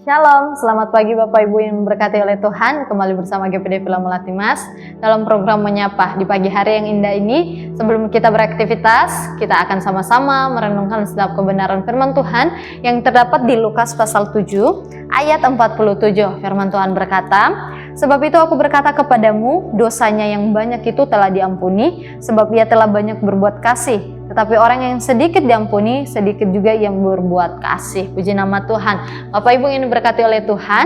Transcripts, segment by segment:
Shalom, selamat pagi Bapak Ibu yang diberkati oleh Tuhan. Kembali bersama GPD Villa Melati Mas dalam program Menyapa di pagi hari yang indah ini. Sebelum kita beraktivitas, kita akan sama-sama merenungkan setiap kebenaran firman Tuhan yang terdapat di Lukas pasal 7 ayat 47. Firman Tuhan berkata, "Sebab itu aku berkata kepadamu, dosanya yang banyak itu telah diampuni, sebab ia telah banyak berbuat kasih. Tetapi orang yang sedikit diampuni, sedikit juga yang berbuat kasih." Puji nama Tuhan. Bapak Ibu yang diberkati oleh Tuhan,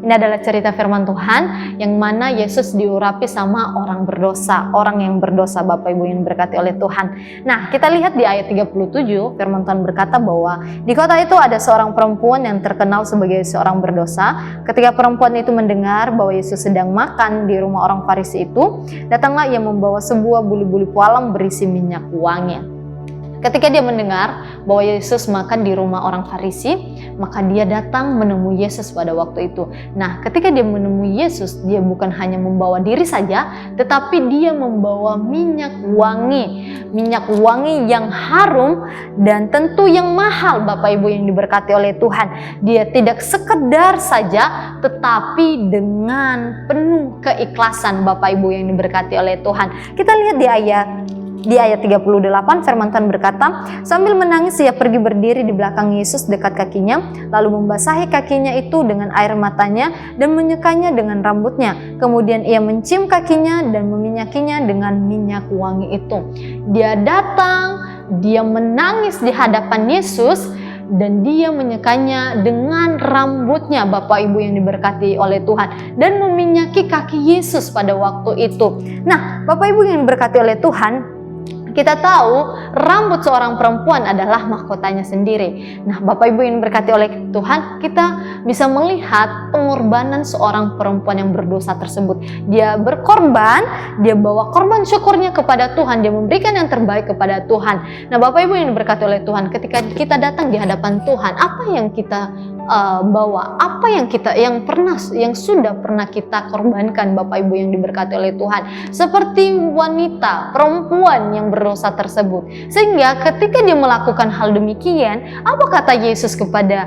ini adalah cerita firman Tuhan yang mana Yesus diurapi sama orang berdosa, orang yang berdosa, Bapak Ibu yang diberkati oleh Tuhan. Nah, kita lihat di ayat 37, firman Tuhan berkata bahwa di kota itu ada seorang perempuan yang terkenal sebagai seorang berdosa. Ketika perempuan itu mendengar bahwa Yesus sedang makan di rumah orang Farisi itu, datanglah ia membawa sebuah buli-buli pualam berisi minyak wangi. Ketika dia mendengar bahwa Yesus makan di rumah orang Farisi, maka dia datang menemui Yesus pada waktu itu. Nah, ketika dia menemui Yesus, dia bukan hanya membawa diri saja, tetapi dia membawa minyak wangi yang harum dan tentu yang mahal, Bapak Ibu yang diberkati oleh Tuhan. Dia tidak sekedar saja, tetapi dengan penuh keikhlasan, Bapak Ibu yang diberkati oleh Tuhan. Kita lihat di ayat 38, firman Tuhan berkata, sambil menangis ia pergi berdiri di belakang Yesus dekat kakinya, lalu membasahi kakinya itu dengan air matanya dan menyekanya dengan rambutnya. Kemudian ia mencium kakinya dan meminyakinya dengan minyak wangi itu. Dia datang, dia menangis di hadapan Yesus, dan dia menyekanya dengan rambutnya, Bapak Ibu yang diberkati oleh Tuhan, dan meminyaki kaki Yesus pada waktu itu. Nah, Bapak Ibu yang diberkati oleh Tuhan, kita tahu rambut seorang perempuan adalah mahkotanya sendiri. Nah, Bapak Ibu yang diberkati oleh Tuhan, kita bisa melihat pengorbanan seorang perempuan yang berdosa tersebut. Dia berkorban, dia bawa korban syukurnya kepada Tuhan, dia memberikan yang terbaik kepada Tuhan. Nah, Bapak Ibu yang diberkati oleh Tuhan, ketika kita datang di hadapan Tuhan, apa yang kita bawa, apa yang sudah pernah kita korbankan, Bapak Ibu yang diberkati oleh Tuhan, seperti wanita perempuan yang berdosa tersebut, sehingga ketika dia melakukan hal demikian, apa kata Yesus kepada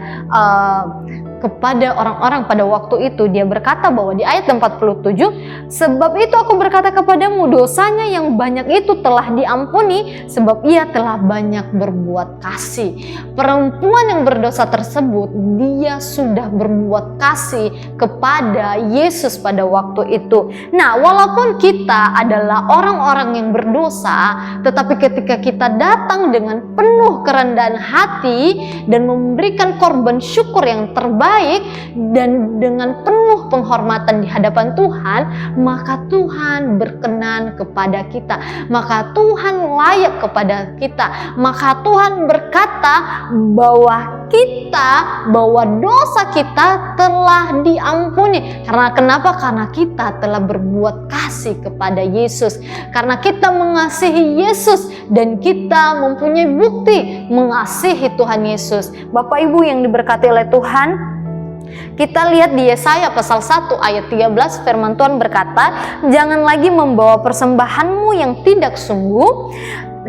orang-orang pada waktu itu? Dia berkata bahwa di ayat 47, sebab itu aku berkata kepadamu, dosanya yang banyak itu telah diampuni, sebab ia telah banyak berbuat kasih. Perempuan yang berdosa tersebut, dia sudah berbuat kasih kepada Yesus pada waktu itu. Nah, walaupun kita adalah orang-orang yang berdosa, tetapi ketika kita datang dengan penuh kerendahan hati dan memberikan korban syukur yang terbaik dan dengan penuh penghormatan di hadapan Tuhan, maka Tuhan berkenan kepada kita, maka Tuhan layak kepada kita, maka Tuhan berkata bahwa dosa kita telah diampuni. Karena kenapa? Karena kita telah berbuat kasih kepada Yesus, karena kita mengasihi Yesus dan kita mempunyai bukti mengasihi Tuhan Yesus. Bapak Ibu yang diberkati oleh Tuhan, kita lihat di Yesaya pasal 1 ayat 13, firman Tuhan berkata, jangan lagi membawa persembahanmu yang tidak sungguh,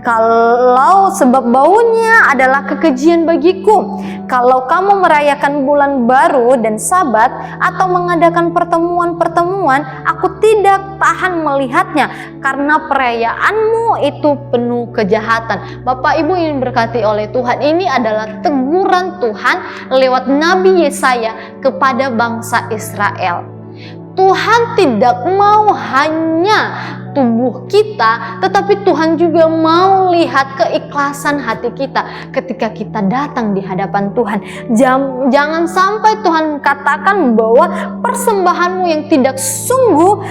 kalau sebab baunya adalah kekejian bagiku. Kalau kamu merayakan bulan baru dan sabat atau mengadakan pertemuan-pertemuan, aku tidak tahan melihatnya, karena perayaanmu itu penuh kejahatan. Bapak Ibu yang diberkati oleh Tuhan, ini adalah teguran Tuhan lewat Nabi Yesaya kepada bangsa Israel. Tuhan tidak mau hanya tubuh kita, tetapi Tuhan juga mau lihat keikhlasan hati kita ketika kita datang di hadapan Tuhan. Jangan sampai Tuhan katakan bahwa persembahanmu yang tidak sungguh,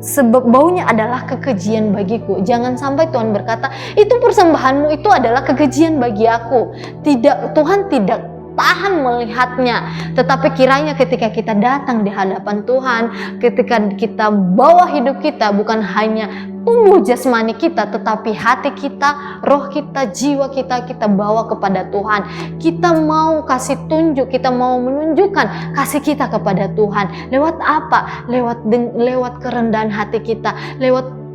sebab baunya adalah kekejian bagiku. Jangan sampai Tuhan berkata, itu persembahanmu itu adalah kekejian bagi aku. Tidak, Tuhan tidak tahan melihatnya. Tetapi kiranya ketika kita datang di hadapan Tuhan, ketika kita bawa hidup kita, bukan hanya tubuh jasmani kita, tetapi hati kita, roh kita, jiwa kita, kita bawa kepada Tuhan. Kita mau kasih tunjuk, kita mau menunjukkan kasih kita kepada Tuhan. Lewat apa? Lewat kerendahan hati kita, lewat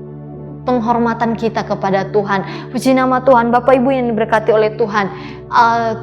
penghormatan kita kepada Tuhan. Puji nama Tuhan. Bapak Ibu yang diberkati oleh Tuhan,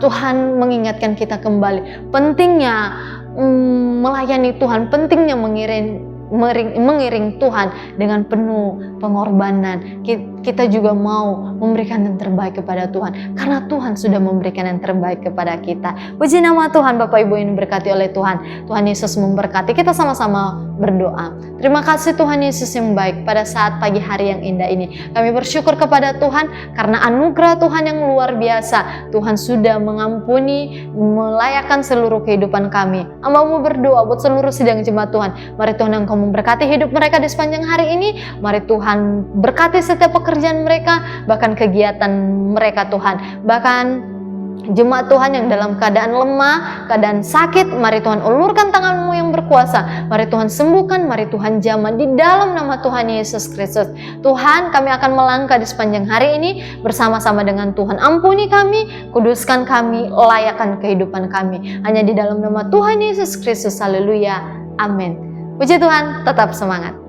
Tuhan mengingatkan kita kembali pentingnya melayani Tuhan, pentingnya mengiring Tuhan dengan penuh pengorbanan. Kita juga mau memberikan yang terbaik kepada Tuhan, karena Tuhan sudah memberikan yang terbaik kepada kita. Puji nama Tuhan. Bapak Ibu yang diberkati oleh Tuhan, Tuhan Yesus memberkati. Kita sama-sama berdoa. Terima kasih Tuhan Yesus yang baik, pada saat pagi hari yang indah ini kami bersyukur kepada Tuhan karena anugerah Tuhan yang luar biasa. Tuhan sudah mengampuni, melayakkan seluruh kehidupan kami. Hamba-Mu berdoa buat seluruh sidang jemaat Tuhan. Mari Tuhan Engkau memberkati hidup mereka di sepanjang hari ini. Mari Tuhan berkati setiap pekerjaan mereka, bahkan kegiatan mereka Tuhan. Bahkan jemaat Tuhan yang dalam keadaan lemah, keadaan sakit, mari Tuhan ulurkan tangan-Mu yang berkuasa. Mari Tuhan sembuhkan, mari Tuhan jamah di dalam nama Tuhan Yesus Kristus. Tuhan, kami akan melangkah di sepanjang hari ini bersama-sama dengan Tuhan. Ampuni kami, kuduskan kami, layakkan kehidupan kami. Hanya di dalam nama Tuhan Yesus Kristus. Haleluya. Amin. Puji Tuhan, tetap semangat.